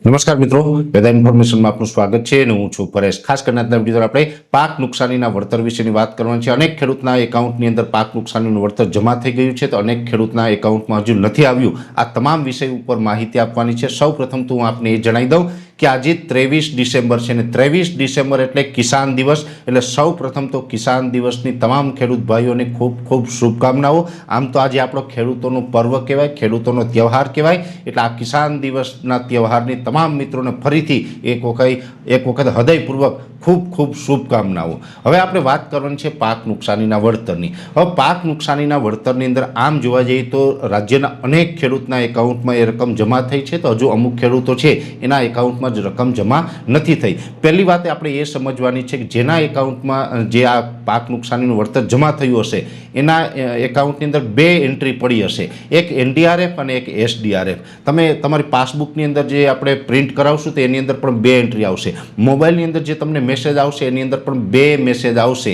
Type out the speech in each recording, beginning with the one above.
નમસ્કાર મિત્રો, વેધર ઇન્ફોર્મેશનમાં આપનું સ્વાગત છે અને હું છું પરેશ। ખાસ કરીને આજના વિડીયો આપણે પાક નુકસાનીના વળતર વિશેની વાત કરવાની છે। અનેક ખેડૂતના એકાઉન્ટની અંદર પાક નુકસાનીનું વળતર જમા થઈ ગયું છે, તો અનેક ખેડૂતના એકાઉન્ટમાં હજુ નથી આવ્યું। આ તમામ વિષય ઉપર માહિતી આપવાની છે। સૌપ્રથમ તો હું આપને એ જણાવી દઉં કે આજે 23 ડિસેમ્બર છે અને 23 ડિસેમ્બર એટલે કિસાન દિવસ। એટલે સૌપ્રથમ તો કિસાન દિવસની તમામ ખેડૂત ભાઈઓને ખૂબ ખૂબ શુભકામનાઓ। આમ તો આજે આપણો ખેડૂતોનો પર્વ કહેવાય, ખેડૂતોનો તહેવાર કહેવાય। એટલે આ કિસાન દિવસના તહેવારની તમામ મિત્રોને ફરીથી એક વખત હૃદયપૂર્વક ખૂબ ખૂબ શુભકામનાઓ। હવે આપણે વાત કરવાની છે પાક નુકસાનીના વળતરની। હવે પાક નુકસાનીના વળતરની અંદર આમ જોવા જઈએ તો રાજ્યના અનેક ખેડૂતના એકાઉન્ટમાં એ રકમ જમા થઈ છે, તો હજુ અમુક ખેડૂતો છે એના એકાઉન્ટમાં જ રકમ જમા નથી થઈ। પહેલી વાત આપણે એ સમજવાની છે કે જેના એકાઉન્ટમાં જે આ પાક નુકસાનીનું વળતર જમા થયું હશે એના એકાઉન્ટની અંદર બે એન્ટ્રી પડી હશે, એક એનડીઆરએફ અને એક એસડીઆરએફ। તમે તમારી પાસબુકની અંદર જે આપણે પ્રિન્ટ કરાવશું તો એની અંદર પણ બે એન્ટ્રી આવશે। મોબાઈલની અંદર જે તમને મેસેજ આવશે એની અંદર પણ બે મેસેજ આવશે।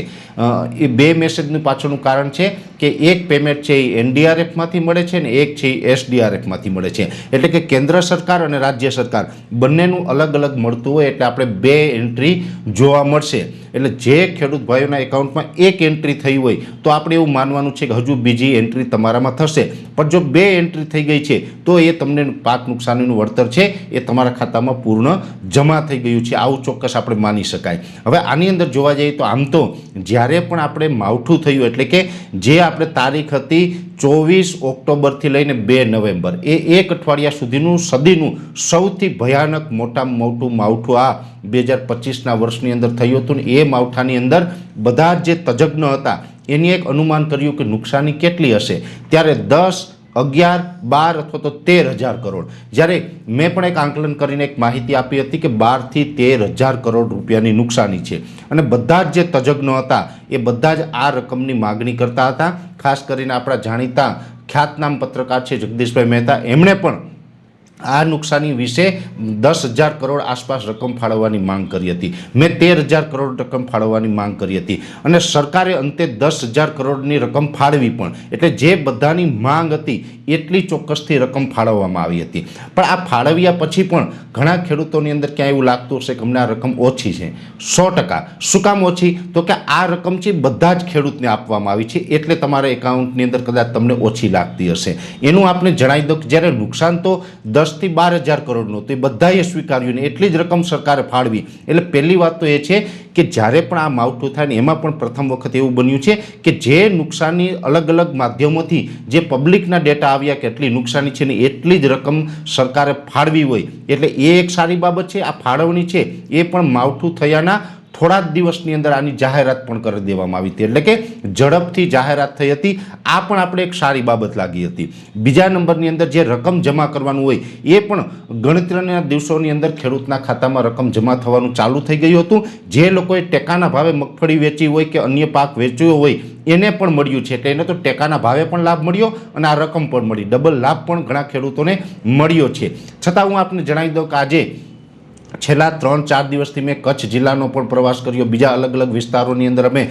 એ બે મેસેજનું પાછળનું કારણ છે કે એક પેમેન્ટ છે એ એનડીઆરએફમાંથી મળે છે અને એક છે એ એસડીઆરએફમાંથી મળે છે। એટલે કે કેન્દ્ર સરકાર અને રાજ્ય સરકાર બંનેનું અલગ અલગ મળતું હોય એટલે આપણે બે એન્ટ્રી જોવા મળશે। એટલે જે ખેડૂત ભાઈઓના એકાઉન્ટમાં એક એન્ટ્રી થઈ હોય તો આપણે એવું માનવાનું છે કે હજુ બીજી એન્ટ્રી તમારામાં થશે, પણ જો બે એન્ટ્રી થઈ ગઈ છે તો એ તમને પાક નુકસાનીનું વળતર છે એ તમારા ખાતામાં પૂર્ણ જમા થઈ ગયું છે, આવું ચોક્કસ આપણે માની શકાય। હવે આની અંદર જોવા જઈએ તો આમ તો જ્યારે પણ આપણે માવઠું થયું એટલે કે જે આપણે તારીખ હતી 24 ઓક્ટોબરથી લઈને 2 નવેમ્બર એ એક અઠવાડિયા સુધીનું સદીનું સૌથી ભયાનક મોટામાં મોટું માવઠું આ 2025ના વર્ષની અંદર થયું હતું ને એ માવઠાની અંદર બધા જે તજજ્ઞ હતા એની એક અનુમાન કર્યું કે નુકસાની કેટલી હશે, ત્યારે 10, 11, 12 અથવા તો 13,000 કરોડ। જ્યારે મેં પણ એક આંકલન કરીને એક માહિતી આપી હતી કે 12 થી 13,000 કરોડ રૂપિયાની નુકસાની છે અને બધા જ જે તજજ્ઞો હતા એ બધા જ આ રકમની માગણી કરતા હતા। ખાસ કરીને આપણા જાણીતા ખ્યાતનામ પત્રકાર છે જગદીશભાઈ મહેતા, એમણે પણ આ નુકસાની વિશે 10,000 કરોડ આસપાસ રકમ ફાળવવાની માંગ કરી હતી। મેં 13,000 કરોડ રકમ ફાળવવાની માંગ કરી હતી અને સરકારે અંતે 10,000 કરોડની રકમ ફાળવી પણ। એટલે જે બધાની માંગ હતી એટલી ચોક્કસથી રકમ ફાળવવામાં આવી હતી, પણ આ ફાળવ્યા પછી પણ ઘણા ખેડૂતોની અંદર ક્યાં એવું લાગતું હશે કે અમને આ રકમ ઓછી છે। 100%। શું કામ ઓછી? તો કે આ રકમ છે બધા જ ખેડૂતને આપવામાં આવી છે એટલે તમારા એકાઉન્ટની અંદર કદાચ તમને ઓછી લાગતી હશે। એનું આપણે જણાવી દઉં કે જ્યારે નુકસાન તો 10 થી 12,000 કરોડનું તો એ બધાએ સ્વીકાર્યું ને એટલી જ રકમ સરકારે ફાળવી। એટલે પહેલી વાત તો એ છે કે જ્યારે પણ આ માવઠું થાય ને એમાં પણ પ્રથમ વખત એવું બન્યું છે કે જે નુકસાની અલગ અલગ માધ્યમોથી જે પબ્લિકના ડેટા આવ્યા કે એટલી નુકસાની છે ને એટલી જ રકમ સરકારે ફાળવી હોય એટલે એ એક સારી બાબત છે। આ ફાળવણી છે એ પણ માવઠું થયાના થોડા જ દિવસની અંદર આની જાહેરાત પણ કરી દેવામાં આવી હતી, એટલે કે ઝડપથી જાહેરાત થઈ હતી। આ પણ આપણે એક સારી બાબત લાગી હતી। બીજા નંબરની અંદર જે રકમ જમા કરવાનું હોય એ પણ ગણતરીના દિવસોની અંદર ખેડૂતના ખાતામાં રકમ જમા થવાનું ચાલુ થઈ ગયું હતું। જે લોકોએ ટેકાના ભાવે મગફળી વેચી હોય કે અન્ય પાક વેચ્યો હોય એને પણ મળ્યું છે, એટલે એને તો ટેકાના ભાવે પણ લાભ મળ્યો અને આ રકમ પણ મળી, ડબલ લાભ પણ ઘણા ખેડૂતોને મળ્યો છે। છતાં હું આપને જણાવી દઉં કે આજે છેલ્લા 3-4 દિવસથી મેં કચ્છ જિલ્લાનો પણ પ્રવાસ કર્યો, બીજા અલગ અલગ વિસ્તારોની અંદર અમે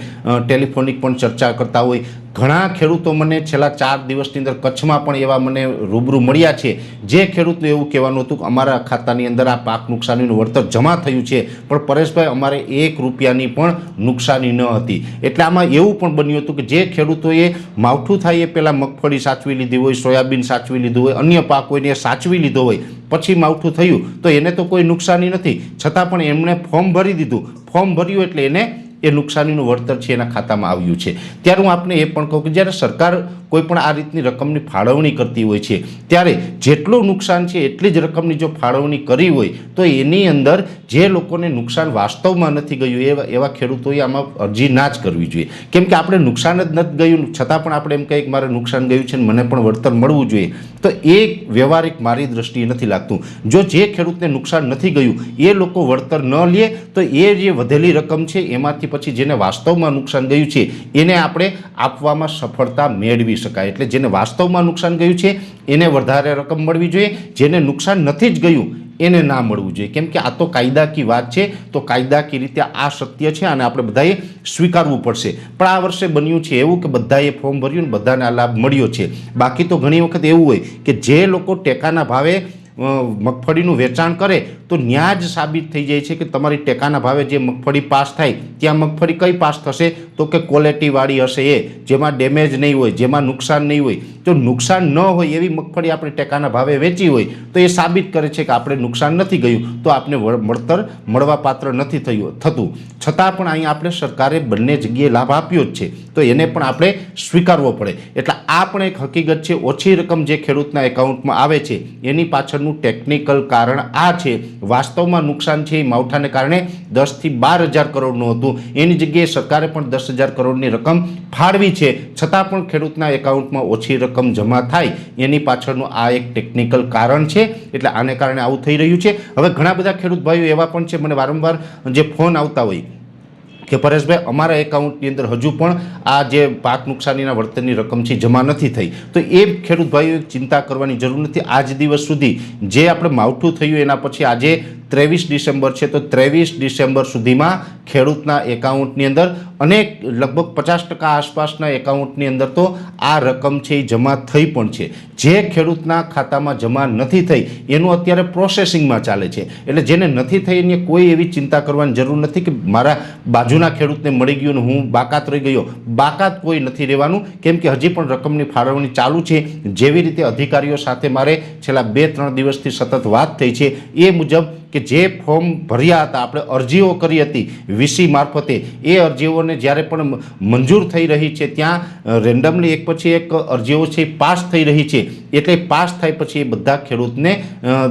ટેલિફોનિક પણ ચર્ચા કરતા હોય। ઘણા ખેડૂતો મને છેલ્લા 4 દિવસની અંદર કચ્છમાં પણ એવા મને રૂબરૂ મળ્યા છે જે ખેડૂતનું એવું કહેવાનું હતું કે અમારા ખાતાની અંદર આ પાક નુકસાનીનું વળતર જમા થયું છે પણ પરેશભાઈ અમારે 1 રૂપિયાની પણ નુકસાની ન હતી। એટલે આમાં એવું પણ બન્યું હતું કે જે ખેડૂતોએ માવઠું થાય એ પહેલાં મગફળી સાચવી લીધી હોય, સોયાબીન સાચવી લીધું હોય, અન્ય પાક હોય ને એ સાચવી લીધો હોય, પછી માવઠું થયું તો એને તો કોઈ નુકસાની નથી, છતાં પણ એમણે ફોર્મ ભરી દીધું, ફોર્મ ભર્યું એટલે એને એ નુકસાનીનું વળતર છે એના ખાતામાં આવ્યું છે। ત્યારે હું આપને એ પણ કહું કે જ્યારે સરકાર કોઈ પણ આ રીતની રકમની ફાળવણી કરતી હોય છે ત્યારે જેટલું નુકસાન છે એટલી જ રકમની જો ફાળવણી કરી હોય તો એની અંદર જે લોકોને નુકસાન વાસ્તવમાં નથી ગયું એવા ખેડૂતોએ આમાં અરજી ના જ કરવી જોઈએ, કેમ કે આપણે નુકસાન જ નથી ગયું છતાં પણ આપણે એમ કહીએ કે મારે નુકસાન ગયું છે ને મને પણ વળતર મળવું જોઈએ, તો એ વ્યવહારિક મારી દ્રષ્ટિએ નથી લાગતું। જો જે ખેડૂતને નુકસાન નથી ગયું એ લોકો વળતર ન લે તો એ જે વધેલી રકમ છે એમાંથી પછી જેને વાસ્તવમાં નુકસાન ગયું છે એને આપણે આપવામાં સફળતા મેળવી શકાય। એટલે જેને વાસ્તવમાં નુકસાન ગયું છે એને વધારે રકમ મળવી જોઈએ, જેને નુકસાન નથી જ ગયું એને ના મળવું જોઈએ, કેમ કે આ તો કાયદાકી વાત છે, તો કાયદાકી રીતે આ સત્ય છે અને આપણે બધાએ સ્વીકારવું પડશે। પણ આ વર્ષે બન્યું છે એવું કે બધાએ ફોર્મ ભર્યું ને બધાને આ લાભ મળ્યો છે। બાકી તો ઘણી વખત એવું હોય કે જે લોકો ટેકાના ભાવે મગફળીનું વેચાણ કરે તો ત્યાં જ સાબિત થઈ જાય છે કે તમારી ટેકાના ભાવે જે મગફળી પાસ થાય ત્યાં મગફળી કઈ પાસ થશે તો કે ક્વોલિટીવાળી હશે, એ જેમાં ડેમેજ નહીં હોય, જેમાં નુકસાન નહીં હોય. જો નુકસાન ન હોય એવી મગફળી આપણે ટેકાના ભાવે વેચી હોય તો એ સાબિત કરે છે કે આપણે નુકસાન નથી ગયું, તો આપણે મળતર મળવા પાત્ર નથી થતું. છતાં પણ અહીં આપણે સરકારે બંને જગ્યાએ લાભ આપ્યો જ છે, તો એને પણ આપણે સ્વીકારવો પડે. એટલે આ પણ એક હકીકત છે. ઓછી રકમ જે ખેડૂતના એકાઉન્ટમાં આવે છે એની પાછળનું ટેકનિકલ કારણ આ છે. વાસ્તવમાં નુકસાન છે એ માવઠાને કારણે 10,000 થી 12,000 કરોડનું હતું, એની જગ્યાએ સરકારે પણ 10,000 કરોડની રકમ ફાળવી છે, છતાં પણ ખેડૂતના એકાઉન્ટમાં ઓછી રકમ જમા થાય એની પાછળનું આ એક ટેકનિકલ કારણ છે. એટલે આને કારણે આવું થઈ રહ્યું છે. હવે ઘણા બધા ખેડૂત ભાઈઓ એવા પણ છે, મને વારંવાર જે ફોન આવતા હોય કે પરેશભાઈ અમારા એકાઉન્ટની અંદર હજુ પણ આ જે પાક નુકસાનીના વળતરની રકમ છે જમા નથી થઈ. તો એ ખેડૂત ભાઈઓએ ચિંતા કરવાની જરૂર નથી. આજ દિવસ સુધી જે આપણે માવઠું થયું એના પછી આજે 23 ડિસેમ્બર છે, તો 23 ડિસેમ્બર સુધીમાં ખેડૂતના એકાઉન્ટની અંદર અનેક લગભગ 50% આસપાસના એકાઉન્ટની અંદર તો આ રકમ છે એ જમા થઈ પણ છે. જે ખેડૂતના ખાતામાં જમા નથી થઈ એનું અત્યારે પ્રોસેસિંગમાં ચાલે છે. એટલે જેને નથી થઈ એની કોઈ એવી ચિંતા કરવાની જરૂર નથી કે મારા બાજુના ખેડૂતને મળી ગયું ને હું બાકાત રહી ગયો. બાકાત કોઈ નથી રહેવાનું, કેમ કે હજી પણ રકમની ફાળવણી ચાલુ છે. જેવી રીતે અધિકારીઓ સાથે મારે છેલ્લા 2-3 દિવસથી સતત વાત થઈ છે એ મુજબ કે જે ફોર્મ ભર્યા હતા, આપણે અરજીઓ કરી હતી વીસી મારફતે, એ અરજીઓને જ્યારે પણ મંજૂર થઈ રહી છે ત્યાં રેન્ડમલી એક પછી એક અરજીઓ છે પાસ થઈ રહી છે. એટલે પાસ થાય પછી એ બધા ખેડૂતને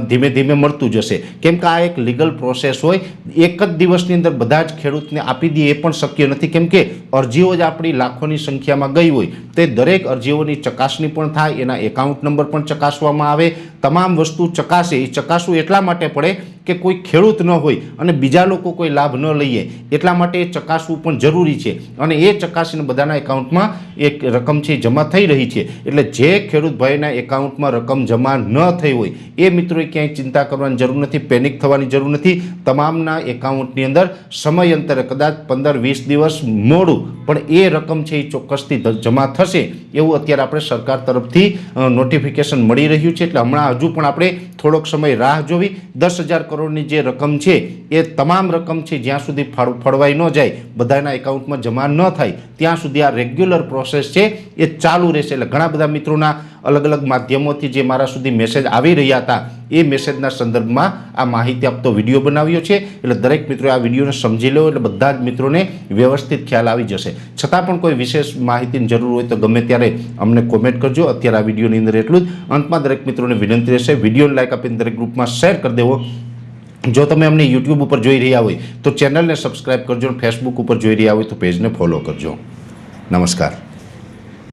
ધીમે ધીમે મળતું જશે, કેમ કે આ એક લીગલ પ્રોસેસ હોય. એક જ દિવસની અંદર બધા જ ખેડૂતને આપી દઈએ એ પણ શક્ય નથી, કેમ કે અરજીઓ જ આપણી લાખોની સંખ્યામાં ગઈ હોય. તે દરેક અરજીઓની ચકાસણી પણ થાય, એના એકાઉન્ટ નંબર પણ ચકાસવામાં આવે, તમામ વસ્તુ ચકાસે. એ ચકાસવું એટલા માટે પડે કે કોઈ ખેડૂત ન હોય અને બીજા લોકો કોઈ લાભ ન લઈએ, એટલા માટે એ ચકાસવું પણ જરૂરી છે. અને એ ચકાસીને બધાના એકાઉન્ટમાં એક રકમ છે જમા થઈ રહી છે. એટલે જે ખેડૂત ભાઈના એકાઉન્ટમાં રકમ જમા ન થઈ હોય એ મિત્રોએ ક્યાંય ચિંતા કરવાની જરૂર નથી, પેનિક થવાની જરૂર નથી. તમામના એકાઉન્ટની અંદર સમયાંતરે કદાચ 15-20 દિવસ મોડું પણ એ રકમ છે એ ચોક્કસથી જમા થશે એવું અત્યારે આપણે સરકાર તરફથી નોટિફિકેશન મળી રહ્યું છે. એટલે હમણાં હજુ પણ આપણે થોડોક સમય રાહ જોવી. 10,000 કરોડની જે રકમ છે એ તમામ રકમ છે જ્યાં સુધી ફળવાઈ ન જાય, બધાના એકાઉન્ટમાં જમા ન થાય ત્યાં સુધી આ રેગ્યુલર પ્રોસેસ છે એ ચાલુ રહેશે. એટલે ઘણા બધા મિત્રોના અલગ અલગ માધ્યમોથી જે મારા સુધી મેસેજ આવી રહ્યા હતા એ મેસેજના સંદર્ભમાં આ માહિતી આપતો વિડીયો બનાવ્યો છે. એટલે દરેક મિત્રોએ આ વિડીયોને સમજી લો એટલે બધા જ મિત્રોને વ્યવસ્થિત ખ્યાલ આવી જશે. છતાં પણ કોઈ વિશેષ માહિતીની જરૂર હોય તો ગમે ત્યારે અમને કોમેન્ટ કરજો. અત્યારે આ વિડીયોની અંદર એટલું જ. અંતમાં દરેક મિત્રોને વિનંતી રહેશે, વિડીયોને લાઈક આપીને દરેક ગ્રુપમાં શેર કરી દેવો. જો તમે અમને યુટ્યુબ ઉપર જોઈ રહ્યા હોય તો ચેનલને સબસ્ક્રાઈબ કરજો, અને ફેસબુક ઉપર જોઈ રહ્યા હોય તો પેજને ફોલો કરજો. નમસ્કાર.